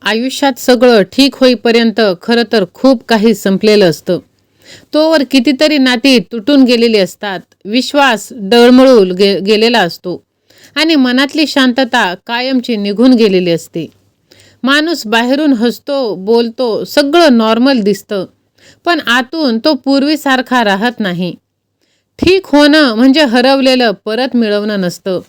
आयुष्यात सगळं ठीक होईपर्यंत खरं तर खूप काही संपलेलं असतं. तोवर कितीतरी नाती तुटून गेलेली असतात. विश्वास डळमळून गेलेला असतो आणि मनातली शांतता कायमची निघून गेलेली असते. माणूस बाहेरून हसतो, बोलतो, सगळं नॉर्मल दिसतं, पण आतून तो पूर्वीसारखा राहत नाही. ठीक होणं म्हणजे हरवलेलं परत मिळवणं नसतं,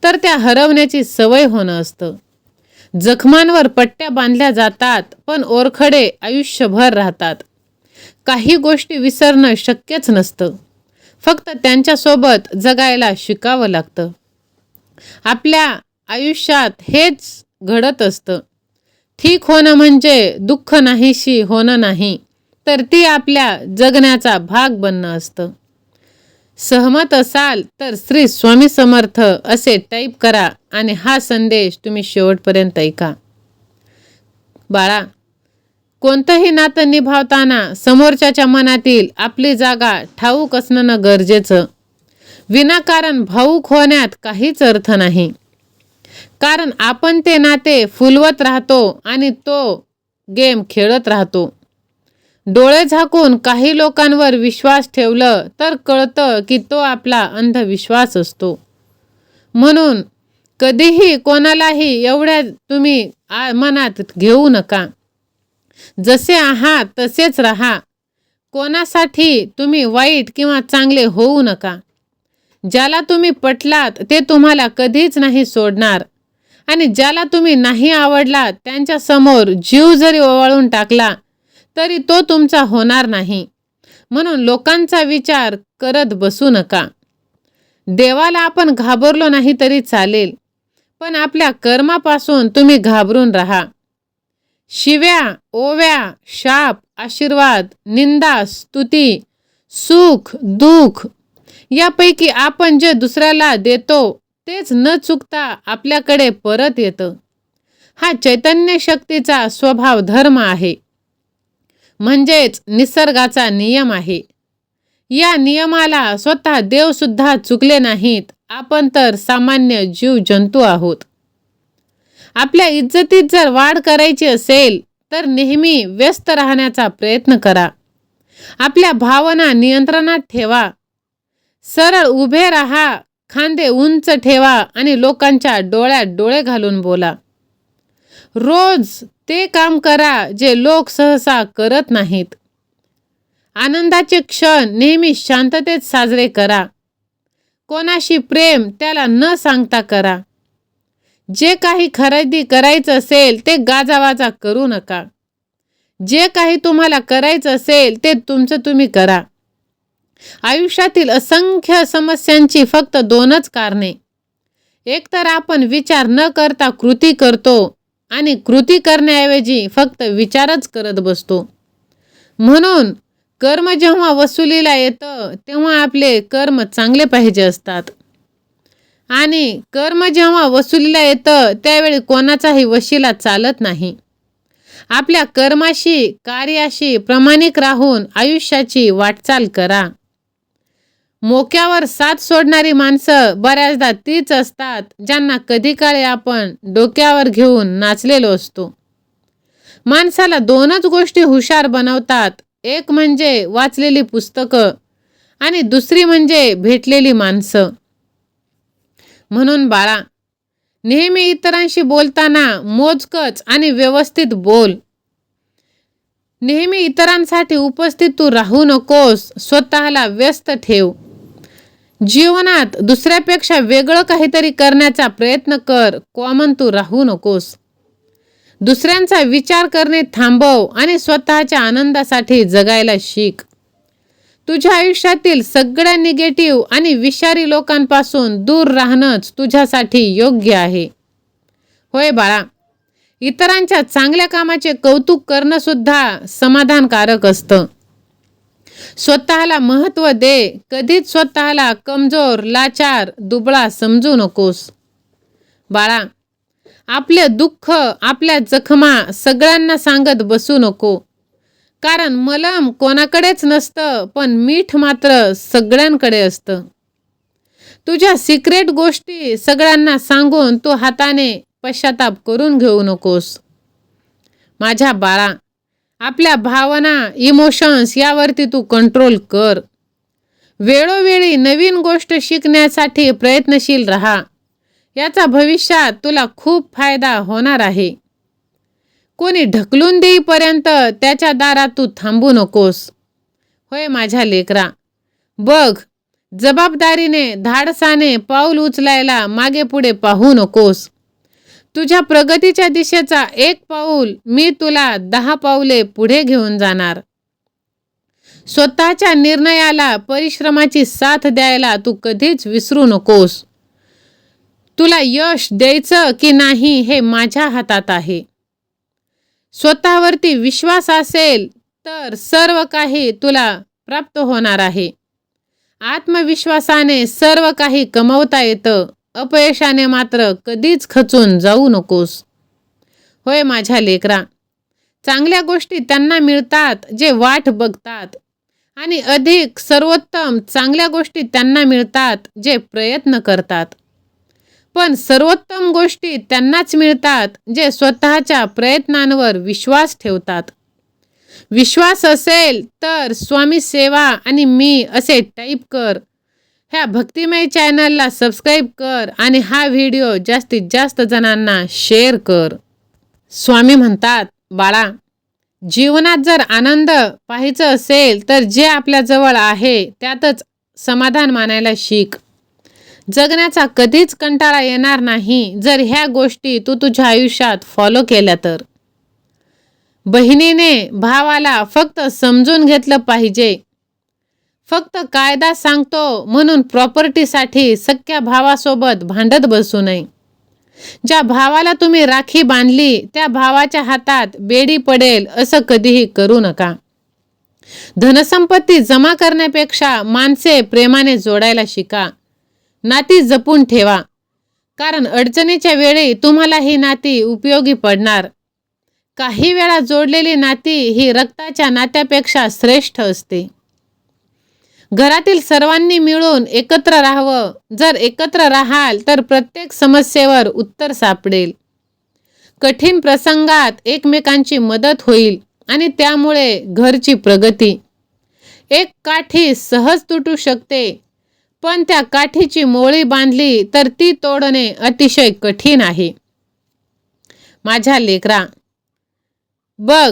तर त्या हरवण्याची सवय होणं असतं. जखमांवर पट्ट्या बांधल्या जातात, पण ओरखडे आयुष्यभर राहतात. काही गोष्टी विसरणं शक्यच नसतं. फक्त त्यांच्यासोबत जगायला शिकावं लागतं. आपल्या आयुष्यात हेच घडत असतं. ठीक होणं म्हणजे दुःख नाहीशी होणं नाही, तर ती आपल्या जगण्याचा भाग बनणं असतं. सहमत असाल तर श्री स्वामी समर्थ असे टाईप करा आणि हा संदेश तुम्ही शेवटपर्यंत ऐका. बाळा, कोणतंही नातं निभावताना समोरच्याच्या मनातील आपली जागा ठाऊक असणं गरजेचं. विनाकारण भावूक होण्यात काहीच अर्थ नाही, कारण आपण ते नाते फुलवत राहतो आणि तो गेम खेळत राहतो. डोळे झाकून काही लोकांवर विश्वास ठेवलं तर कळतं की तो आपला अंधविश्वास असतो. म्हणून कधीही कोणालाही एवढ्या तुम्ही मनात घेऊ नका. जसे आहात तसेच राहा. कोणासाठी तुम्ही वाईट किंवा चांगले होऊ नका. ज्याला तुम्ही पटलात ते तुम्हाला कधीच नाही सोडणार आणि ज्याला तुम्ही नाही आवडलात त्यांच्यासमोर जीव जरी ओवाळून टाकला तरी तो तुमचा होणार नाही. म्हणून लोकांचा विचार करत बसू नका. देवाला आपण घाबरलो नाही तरी चालेल, पण आपल्या कर्मापासून तुम्ही घाबरून राहा. शिव्या, ओव्या, शाप, आशीर्वाद, निंदा, स्तुती, सुख, दुःख यापैकी आपण जे दुसऱ्याला देतो तेच न चुकता आपल्याकडे परत येतं. हा चैतन्य शक्तीचा स्वभाव धर्म आहे, म्हणजेच निसर्गाचा नियम आहे. या नियमाला स्वतः देव सुद्धा चुकले नाहीत. आपण तर सामान्य जीव जंतू आहोत. आपल्या इज्जतीत जर वाढ करायची असेल तर नेहमी व्यस्त राहण्याचा प्रयत्न करा. आपल्या भावना नियंत्रणात ठेवा. सरळ उभे राहा, खांदे उंच ठेवा आणि लोकांच्या डोळ्यात डोळे घालून बोला. रोज ते काम करा जे लोक सहसा करत नाहीत. आनंदाचे क्षण नेहमी शांततेत साजरे करा. कोणाशी प्रेम त्याला न सांगता करा. जे काही खरेदी करायचं असेल ते गाजावाजा करू नका. जे काही तुम्हाला करायचं असेल ते तुमचं तुम्ही करा. आयुष्यातील असंख्य समस्यांची फक्त दोनच कारणे. एक तर आपण विचार न करता कृती करतो आणि कृती करण्याऐवजी फक्त विचारच करत बसतो. म्हणून कर्म जेव्हा वसुलीला येतं तेव्हा आपले कर्म चांगले पाहिजे असतात आणि कर्म जेव्हा वसुलीला येतं त्यावेळी कोणाचाही वशिला चालत नाही. आपल्या कर्माशी कार्याशी प्रामाणिक राहून आयुष्याची वाटचाल करा. मोक्यावर साथ सोडणारी माणसं बऱ्याचदा तीच असतात ज्यांना कधी काळी आपण डोक्यावर घेऊन नाचलेलो असतो. माणसाला दोनच गोष्टी हुशार बनवतात. एक म्हणजे वाचलेली पुस्तकं आणि दुसरी म्हणजे भेटलेली माणसं. म्हणून बाळा, नेहमी इतरांशी बोलताना मोजकच आणि व्यवस्थित बोल. नेहमी इतरांसाठी उपस्थित तू राहू नकोस. स्वतःला व्यस्त ठेव. जीवनात दुसऱ्यापेक्षा वेगळं काहीतरी करण्याचा प्रयत्न कर. कॉमन तू राहू नकोस. दुसऱ्यांचा विचार करणे थांबव आणि स्वतःच्या आनंदासाठी जगायला शिक. तुझ्या आयुष्यातील सगळ्या निगेटिव्ह आणि विषारी लोकांपासून दूर राहणंच तुझ्यासाठी योग्य आहे. होय बाळा, इतरांच्या चांगल्या कामाचे कौतुक करणं सुद्धा समाधानकारक असतं. स्वतःला महत्त्व दे. कधीच स्वतःला कमजोर, लाचार, दुबळा समजू नकोस. बाळा, आपले दुःख, आपल्या जखमा सगळ्यांना सांगत बसू नको, कारण मलम कोणाकडेच नसतं, पण मीठ मात्र सगळ्यांकडे असतं. तुझ्या सिक्रेट गोष्टी सगळ्यांना सांगून तू हाताने पश्चाताप करून घेऊ नकोस. माझ्या बाळा, आपल्या भावना, इमोशन्स यावरती तू कंट्रोल कर. वेळोवेळी नवीन गोष्ट शिकण्यासाठी प्रयत्नशील राहा. याचा भविष्यात तुला खूप फायदा होणार आहे. कोणी ढकलून देईपर्यंत त्याच्या दारात तू थांबू नकोस. होय माझ्या लेकरा, बघ, जबाबदारीने, धाडसाने पाऊल उचलायला मागे पुढे पाहू नकोस. तुझ्या प्रगतीच्या दिशेचा एक पाऊल मी तुला 10 पावले पुढे घेऊन जाणार. स्वतःच्या निर्णयाला, परिश्रमाची साथ द्यायला तू कधीच विसरू नकोस. तुला यश द्यायचं की नाही हे माझ्या हातात आहे. स्वतःवरती विश्वास असेल तर सर्व काही तुला प्राप्त होणार आहे. आत्मविश्वासाने सर्व काही कमवता येतं. अपयशाने मात्र कधीच खचून जाऊ नकोस. होय माझ्या लेकरा, चांगल्या गोष्टी त्यांना मिळतात जे वाट बघतात आणि अधिक सर्वोत्तम चांगल्या गोष्टी त्यांना मिळतात जे प्रयत्न करतात. पण सर्वोत्तम गोष्टी त्यांनाच मिळतात जे स्वतःच्या प्रयत्नांवर विश्वास ठेवतात. विश्वास असेल तर स्वामी सेवा आणि मी असे टाईप कर. ह्या भक्तिमय चॅनलला सबस्क्राईब कर आणि हा व्हिडिओ जास्तीत जास्त जणांना शेअर कर. स्वामी म्हणतात, बाळा, जीवनात जर आनंद पाहायचं असेल तर जे आपल्या जवळ आहे त्यातच समाधान मानायला शिक. जगण्याचा कधीच कंटाळा येणार नाही जर ह्या गोष्टी तू तुझ्या आयुष्यात फॉलो केल्या तर. बहिणीने भावाला फक्त समजून घेतलं पाहिजे. फक्त कायदा सांगतो म्हणून प्रॉपर्टीसाठी सख्या भावासोबत भांडत बसू नये. ज्या भावाला तुम्ही राखी बांधली त्या भावाच्या हातात बेडी पडेल असं कधीही करू नका. धनसंपत्ती जमा करण्यापेक्षा माणसे प्रेमाने जोडायला शिका. नाती जपून ठेवा, कारण अडचणीच्या वेळी तुम्हाला ही नाती उपयोगी पडणार. काही वेळा जोडलेली नाती ही रक्ताच्या नात्यापेक्षा श्रेष्ठ असते. घरातील सर्वांनी मिळून एकत्र राहावं. जर एकत्र राहाल तर प्रत्येक समस्येवर उत्तर सापडेल. कठीण प्रसंगात एकमेकांची मदत होईल आणि त्यामुळे घरची प्रगती. एक काठी सहज तुटू शकते, पण त्या काठीची मोळी बांधली तर ती तोडणे अतिशय कठीण आहे. माझ्या लेकरा, बघ,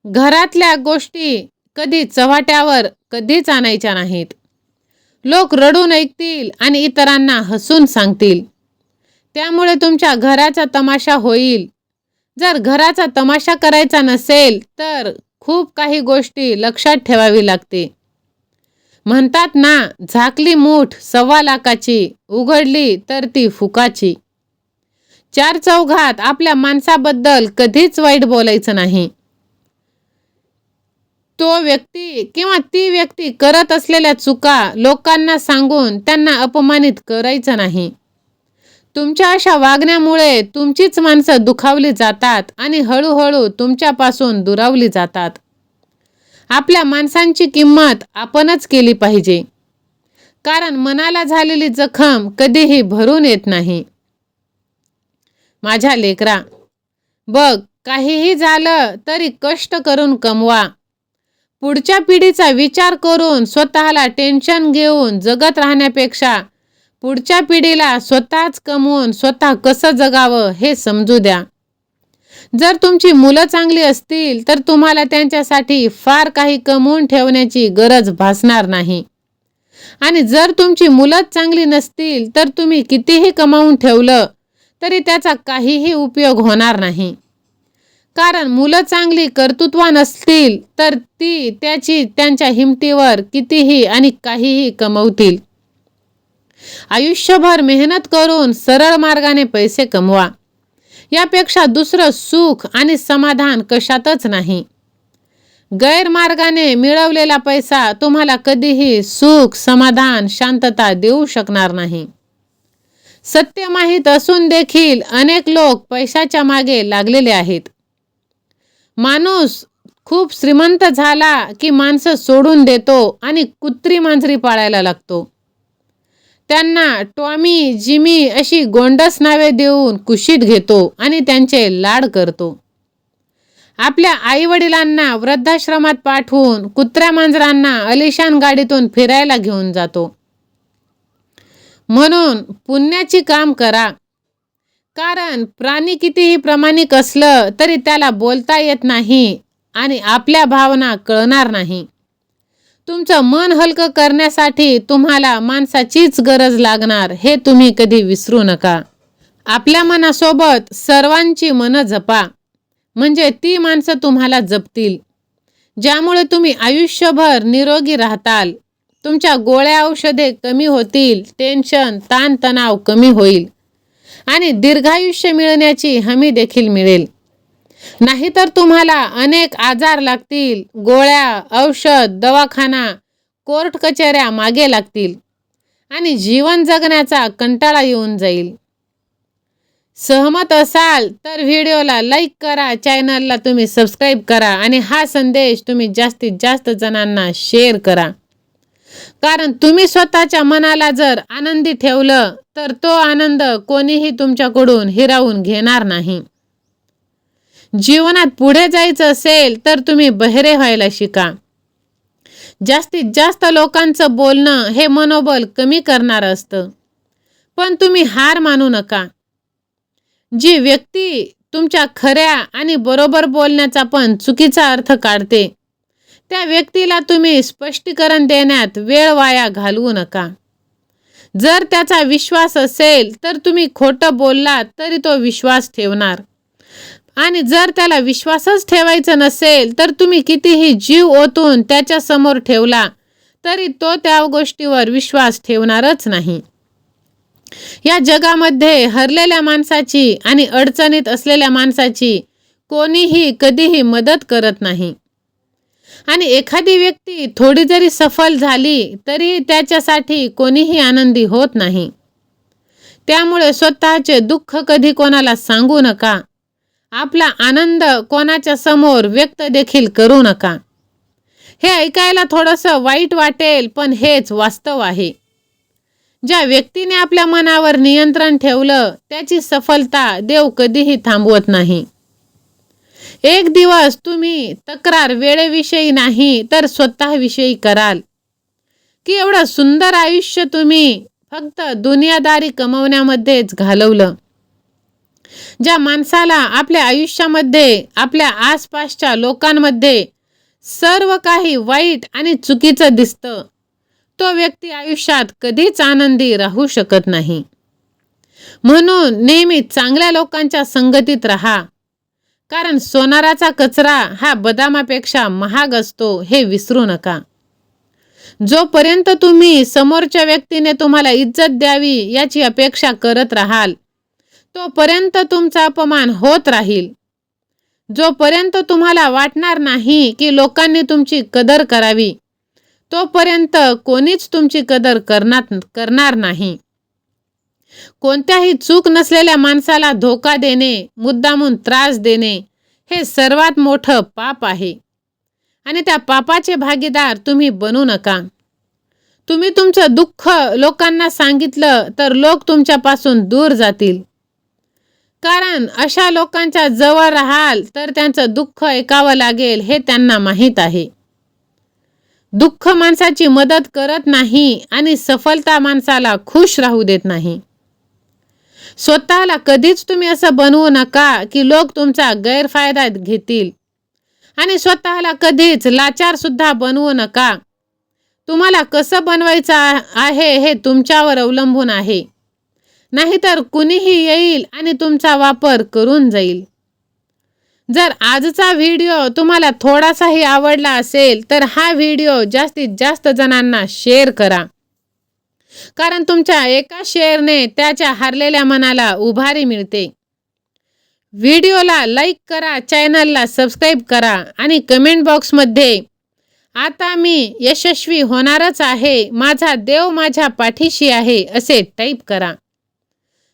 घरातल्या गोष्टी कधी चव्हाट्यावर कधीच आणायच्या नाहीत. लोक रडून ऐकतील आणि इतरांना हसून सांगतील. त्यामुळे तुमच्या घराचा तमाशा होईल. जर घराचा तमाशा करायचा नसेल तर खूप काही गोष्टी लक्षात ठेवावी लागते. म्हणतात ना, झाकली मूठ 1.25 लाखाची, उघडली तर ती फुकाची. 4 चौघात आपल्या माणसाबद्दल कधीच वाईट बोलायचं नाही. तो व्यक्ती किंवा ती व्यक्ती करत असलेल्या चुका लोकांना सांगून त्यांना अपमानित करायचं नाही. तुमच्या अशा वागण्यामुळे तुमचीच माणसं दुखावली जातात आणि हळूहळू तुमच्यापासून दुरावली जातात. आपल्या माणसांची किंमत आपणच केली पाहिजे, कारण मनाला झालेली जखम कधीही भरून येत नाही. माझ्या लेकरा, बघ, काहीही झालं तरी कष्ट करून कमवा. पुढच्या पिढीचा विचार करून स्वतःला टेन्शन घेऊन जगत राहण्यापेक्षा पुढच्या पिढीला स्वतःच कमवून स्वतः कसं जगावं हे समजू द्या. जर तुमची मुलं चांगली असतील तर तुम्हाला त्यांच्यासाठी फार काही कमवून ठेवण्याची गरज भासणार नाही. आणि जर तुमची मुलंच चांगली नसतील तर तुम्ही कितीही कमावून ठेवलं तरी त्याचा काहीही उपयोग होणार नाही. कारण मुलं चांगली कर्तृत्वान असतील तर ती त्यांच्या हिमतीवर कितीही आणि काहीही कमवतील. आयुष्यभर मेहनत करून सरळ मार्गाने पैसे कमवा. यापेक्षा दुसरं सुख आणि समाधान कशातच नाही. गैरमार्गाने मिळवलेला पैसा तुम्हाला कधीही सुख, समाधान, शांतता देऊ शकणार नाही. सत्य माहीत असून देखील अनेक लोक पैशाच्या मागे लागलेले आहेत. माणूस खूप श्रीमंत झाला की माणसं सोडून देतो आणि कुत्री मांजरी पाळायला लागतो. त्यांना टॉमी, जिमी अशी गोंडस नावे देऊन कुशीत घेतो आणि त्यांचे लाड करतो. आपल्या आईवडिलांना वृद्धाश्रमात पाठवून कुत्र्या मांजरांना आलिशान गाडीतून फिरायला घेऊन जातो. म्हणून पुण्याची काम करा. कारण प्राणी कितीही प्रामाणिक असलं तरी त्याला बोलता येत नाही आणि आपल्या भावना कळणार नाही. तुमचं मन हलकं करण्यासाठी तुम्हाला माणसाचीच गरज लागणार हे तुम्ही कधी विसरू नका. आपल्या मनासोबत सर्वांची मनं जपा, म्हणजे ती माणसं तुम्हाला जपतील, ज्यामुळे तुम्ही आयुष्यभर निरोगी राहताल. तुमच्या गोळ्या औषधे कमी होतील, टेन्शन ताणतणाव कमी होईल आणि दीर्घायुष्य मिळण्याची हमी देखील मिळेल. नाहीतर तुम्हाला अनेक आजार लागतील, गोळ्या औषध दवाखाना कोर्ट कचऱ्या मागे लागतील आणि जीवन जगण्याचा कंटाळा येऊन जाईल. सहमत असाल तर व्हिडिओला लाईक करा, चॅनलला तुम्ही सबस्क्राईब करा आणि हा संदेश तुम्ही जास्तीत जास्त जणांना शेअर करा. कारण तुम्ही स्वतःच्या मनाला जर आनंदी ठेवलं तर तो आनंद कोणीही तुमच्याकडून हिरावून घेणार नाही. जीवनात पुढे जायचं असेल तर तुम्ही बहिरे व्हायला शिका. जास्तीत जास्त लोकांचं बोलणं हे मनोबल कमी करणार असतं, पण तुम्ही हार मानू नका. जी व्यक्ती तुमच्या खऱ्या आणि बरोबर बोलण्याचा पण चुकीचा अर्थ काढते, त्या व्यक्तीला तुम्ही स्पष्टीकरण देण्यात वेळ वाया घालवू नका. जर त्याचा विश्वास असेल तर तुम्ही खोटं बोललात तरी तो विश्वास ठेवणार, आणि जर त्याला विश्वासच ठेवायचा नसेल तर तुम्ही कितीही जीव ओतून त्याच्या समोर ठेवला तरी तो त्या गोष्टीवर विश्वास ठेवणारच नाही. या जगामध्ये हरलेल्या माणसाची आणि अडचणीत असलेल्या माणसाची कोणीही कधीही मदत करत नाही. आणि एखादी व्यक्ती थोडी जरी सफल झाली तरी त्याच्यासाठी कोणीही आनंदी होत नाही. त्यामुळे स्वतःचे दुःख कधी कोणाला सांगू नका. आपला आनंद कोणाच्या समोर व्यक्त देखील करू नका. हे ऐकायला थोडंसं वाईट वाटेल, पण हेच वास्तव आहे. ज्या व्यक्तीने आपल्या मनावर नियंत्रण ठेवलं त्याची सफलता देव कधीही थांबवत नाही. एक दिवस तुम्ही तक्रार वेळेविषयी नाही तर स्वतःविषयी कराल की एवढं सुंदर आयुष्य तुम्ही फक्त दुनियादारी कमवण्यामध्येच घालवलं. ज्या माणसाला आपल्या आयुष्यामध्ये आपल्या आसपासच्या लोकांमध्ये सर्व काही वाईट आणि चुकीचं दिसतं, तो व्यक्ती आयुष्यात कधीच आनंदी राहू शकत नाही. म्हणून नेहमी चांगल्या लोकांच्या संगतीत राहा. कारण सोनाराचा कचरा हा बदामापेक्षा महाग असतो हे विसरू नका. जोपर्यंत तुम्ही समोरच्या व्यक्तीने तुम्हाला इज्जत द्यावी याची अपेक्षा करत राहाल तोपर्यंत तुमचा अपमान होत राहील. जोपर्यंत तुम्हाला वाटणार नाही की लोकांनी तुमची कदर करावी तोपर्यंत कोणीच तुमची कदर करणार नाही. कोणत्याही चूक नसलेल्या माणसाला धोका देणे, मुद्दामून त्रास देणे हे सर्वात मोठं पाप आहे आणि त्या पापाचे भागीदार तुम्ही बनू नका. तुम्ही तुमचं दुःख लोकांना सांगितलं तर लोक तुमच्यापासून दूर जातील. कारण अशा लोकांच्या जवळ राहाल तर त्यांचं दुःख ऐकावं लागेल हे त्यांना माहीत आहे. दुःख माणसाची मदत करत नाही आणि सफलता माणसाला खुश राहू देत नाही. स्वतःला कधीच तुम्ही असं बनवू नका की लोक तुमचा गैरफायदा घेतील आणि स्वतःला कधीच लाचार सुद्धा बनवू नका. तुम्हाला कसं बनवायचं आहे हे तुमच्यावर अवलंबून आहे. नाहीतर कुणीही येईल आणि तुमचा वापर करून जाईल. जर आजचा व्हिडिओ तुम्हाला थोडासाही आवडला असेल तर हा व्हिडिओ जास्तीत जास्त जणांना शेअर करा. कारण तुमच्या एका शेअरने त्याच्या हारलेल्या मनाला उभारी मिळते. व्हिडिओला लाईक करा, चॅनलला सबस्क्राईब करा आणि कमेंट बॉक्समध्ये आता मी यशस्वी होणारच आहे, माझा देव माझ्या पाठीशी आहे असे टाईप करा.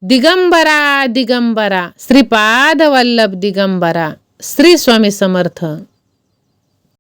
दिगंबरा दिगंबरा श्रीपाद वल्लभ दिगंबरा. श्री स्वामी समर्थ.